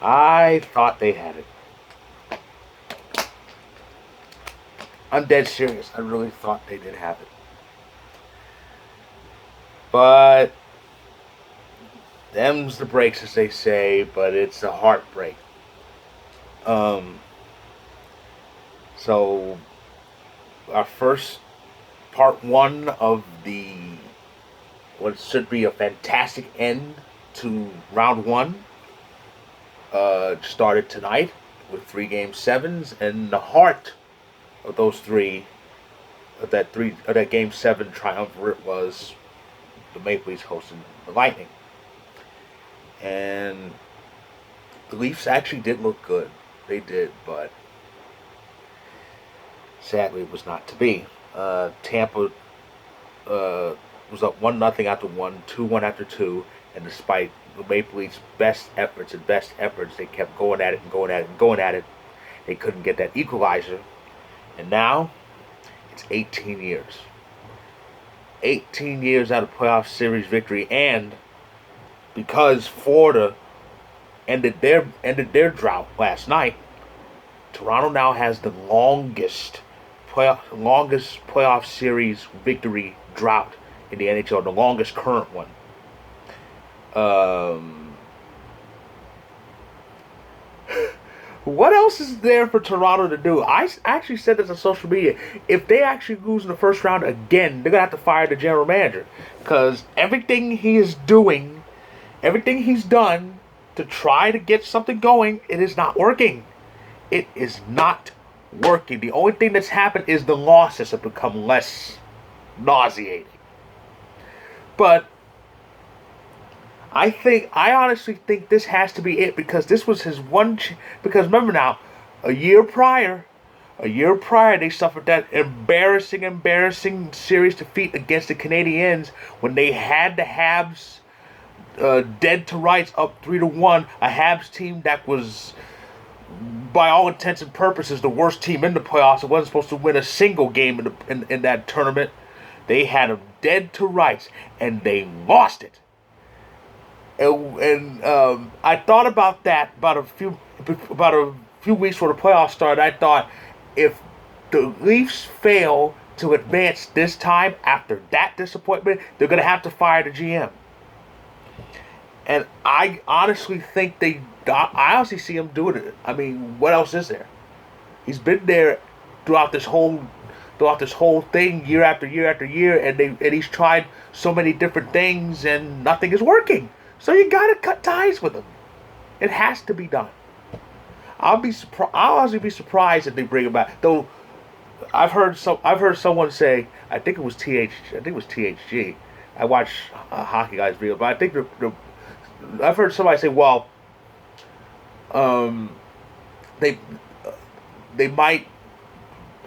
I thought they had it. I'm dead serious. I really thought they did have it. But them's the breaks, as they say, but it's a heartbreak. Um, so, our first part one of the what should be a fantastic end to round one started tonight with 3 game sevens, and the heart of those that game seven triumvirate was the Maple Leafs hosting the Lightning, and the Leafs actually did look good. They did, but sadly, it was not to be. Tampa was up 1-0 after one, 2-1 after two, and despite the Maple Leafs' best efforts, they kept going at it and going at it and going at it. They couldn't get that equalizer, and now it's 18 years. 18 years out of playoff series victory, and because Florida ended their drought last night, Toronto now has the longest playoff series victory drought in the NHL, the longest current one. Um, what else is there for Toronto to do? I actually said this on social media. If they actually lose in the first round again, they're gonna have to fire the general manager, because everything he's done to try to get something going, it is not working. It is not working. The only thing that's happened is the losses have become less nauseating. But I honestly think this has to be it, because this was his one. Because remember now, a year prior, they suffered that embarrassing series defeat against the Canadiens when they had the Habs dead to rights, up 3-1. A Habs team that was, by all intents and purposes, the worst team in the playoffs. It wasn't supposed to win a single game in that tournament. They had them dead to rights, and they lost it. And I thought about that about a few weeks before the playoffs started. I thought, if the Leafs fail to advance this time after that disappointment, they're going to have to fire the GM. And I honestly think I honestly see him doing it. I mean, what else is there? He's been there throughout this whole thing, year after year after year, and he's tried so many different things, and nothing is working. So you gotta cut ties with him. It has to be done. I'll honestly be surprised if they bring him back. Though I've heard someone say, I think it was THG. I watch hockey guys video, but I think I've heard somebody say, well, they they might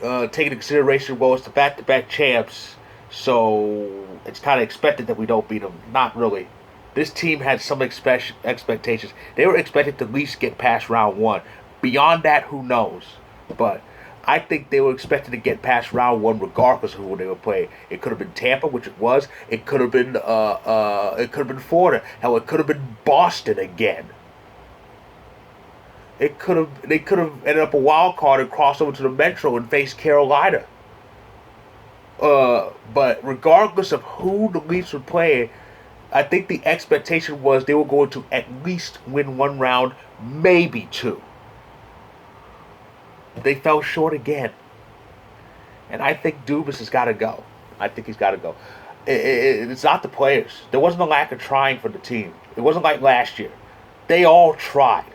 take into consideration, well, it's the back-to-back champs, so it's kind of expected that we don't beat them. Not really. This team had some expectations. They were expected to at least get past round one. Beyond that, who knows? But I think they were expected to get past round one regardless of who they would play. It could have been Tampa, which it was. It could have been Florida. Hell, it could have been Boston again. They could have ended up a wild card and crossed over to the Metro and faced Carolina. But regardless of who the Leafs would play, I think the expectation was they were going to at least win one round, maybe two. They fell short again. And I think Dubas has got to go. I think he's got to go. It's not the players. There wasn't a lack of trying for the team. It wasn't like last year. They all tried.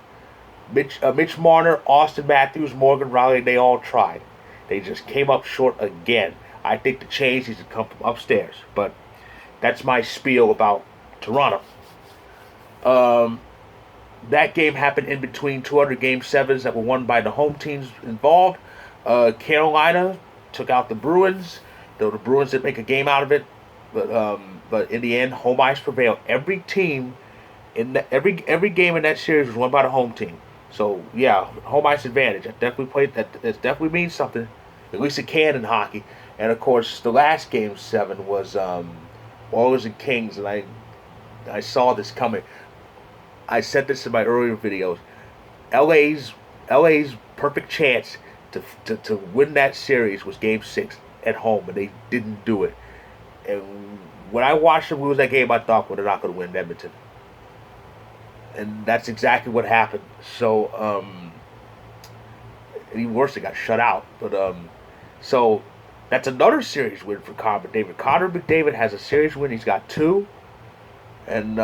Mitch Marner, Austin Matthews, Morgan Riley, they all tried. They just came up short again. I think the change needs to come from upstairs. But that's my spiel about Toronto. That game happened in between 200 game sevens that were won by the home teams involved. Carolina took out the Bruins, though the Bruins didn't make a game out of it. But in the end, home ice prevailed. Every team every game in that series was won by the home team. So yeah, home ice advantage. That definitely means something. At least it can in hockey. And of course, the last game seven was Oilers and Kings, and I saw this coming. I said this in my earlier videos. LA's LA's perfect chance to win that series was Game 6 at home, and they didn't do it. And when I watched them lose that game, I thought, well, they're not going to win Edmonton. And that's exactly what happened. So, even worse, they got shut out. But, so that's another series win for Connor McDavid. Connor McDavid has a series win. He's got 2. And,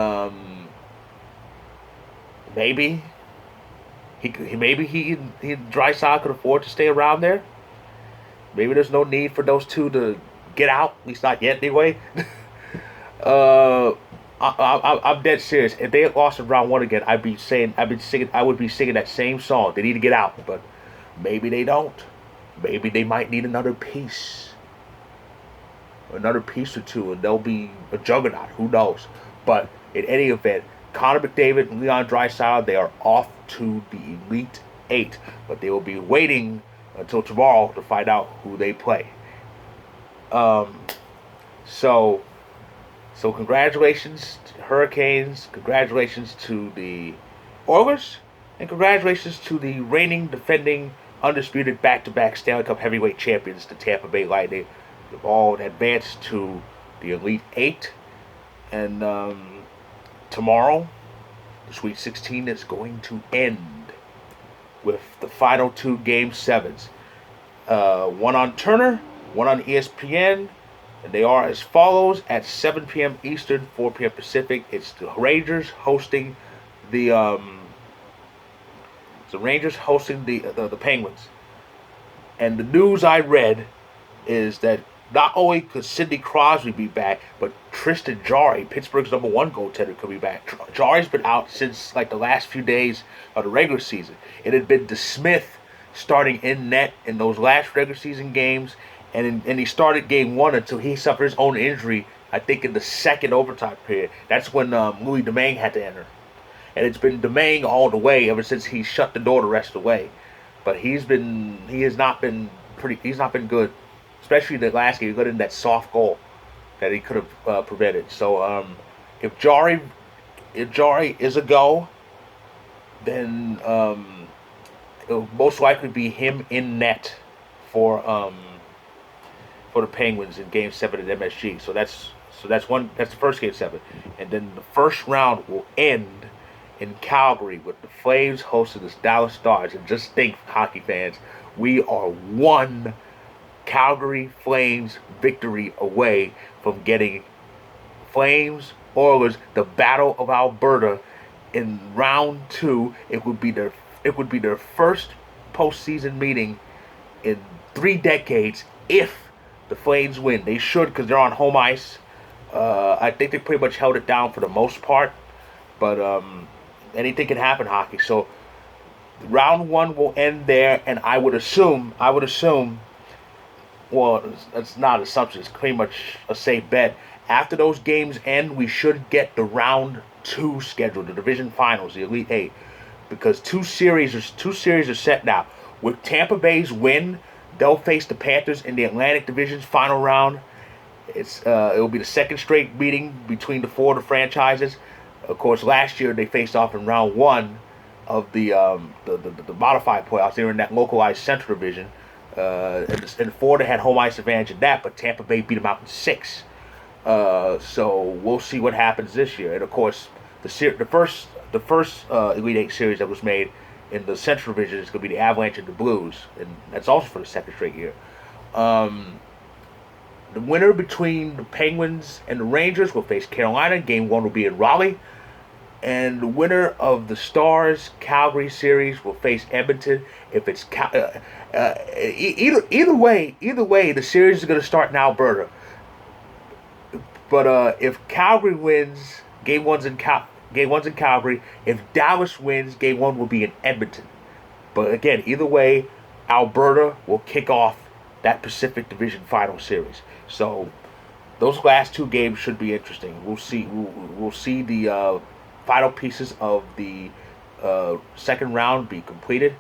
maybe he and Draisaitl could afford to stay around there. Maybe there's no need for those two to get out, at least not yet anyway. I'm dead serious. If they had lost in round 1 again, I would be singing that same song. They need to get out, but maybe they don't. Maybe they might need another piece or 2, and they'll be a juggernaut. Who knows? But in any event, Connor McDavid and Leon Draisaitl, they are off to the Elite 8, but they will be waiting until tomorrow to find out who they play. So congratulations to the Hurricanes, congratulations to the Oilers, and congratulations to the reigning, defending, undisputed back-to-back Stanley Cup heavyweight champions, the Tampa Bay Lightning. They've all advanced to the Elite 8, and tomorrow, the Sweet 16 is going to end with the final 2 Game 7s. One on Turner, one on ESPN, and they are as follows at 7 p.m. Eastern, 4 p.m. Pacific. It's the Rangers hosting the Penguins. And the news I read is that not only could Sidney Crosby be back, but Tristan Jarry, Pittsburgh's #1 goaltender, could be back. Jarry's been out since like the last few days of the regular season. It had been DeSmith starting in net in those last regular season games, and he started game 1 until he suffered his own injury, I think in the second overtime period. That's when Louis Domingue had to enter. And it's been Domingue all the way ever since he shut the door the rest of the way. But he has not been good. Especially the last game, he got in that soft goal that he could have prevented. So if Jarry is a go, then it'll most likely be him in net for the Penguins in Game 7 at MSG. So that's the first Game 7, and then the first round will end in Calgary with the Flames hosting the Dallas Stars. And just think, hockey fans, we are one Calgary Flames victory away from getting Flames Oilers, the Battle of Alberta, in round 2. It would be their first postseason meeting in 3 decades if the Flames win. They should, because they're on home ice. I think they pretty much held it down for the most part, but anything can happen, hockey. So round 1 will end there, and I would assume. Well, that's not an assumption. It's pretty much a safe bet. After those games end, we should get the round 2 schedule, the division finals, the Elite 8, because two series are set now. With Tampa Bay's win, they'll face the Panthers in the Atlantic Division's final round. It will be the second straight meeting between the 4 of the franchises. Of course, last year they faced off in round 1 of the modified playoffs. They were in that localized Central Division. And Florida had home ice advantage in that, but Tampa Bay beat them out in 6. So we'll see what happens this year. And of course, the first Elite 8 series that was made in the Central Division is going to be the Avalanche and the Blues, and that's also for the second straight year. The winner between the Penguins and the Rangers will face Carolina. Game 1 will be in Raleigh. And the winner of the Stars Calgary series will face Edmonton. If it's either way, the series is going to start in Alberta. But if Calgary wins, Game 1's in Calgary. If Dallas wins, Game 1 will be in Edmonton. But again, either way, Alberta will kick off that Pacific Division Final Series. So those last 2 games should be interesting. We'll see the final pieces of the second round be completed,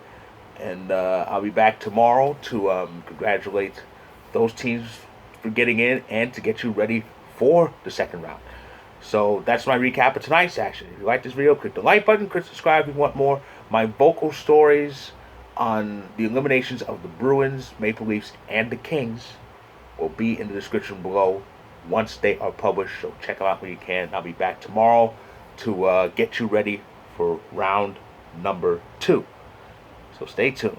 and I'll be back tomorrow to congratulate those teams for getting in and to get you ready for the second round. So that's my recap of tonight's action. If you like this video, click the like button, click subscribe if you want more. My vocal stories on the eliminations of the Bruins, Maple Leafs, and the Kings will be in the description below once they are published. So check them out when you can. I'll be back tomorrow to get you ready for round number 2. So stay tuned.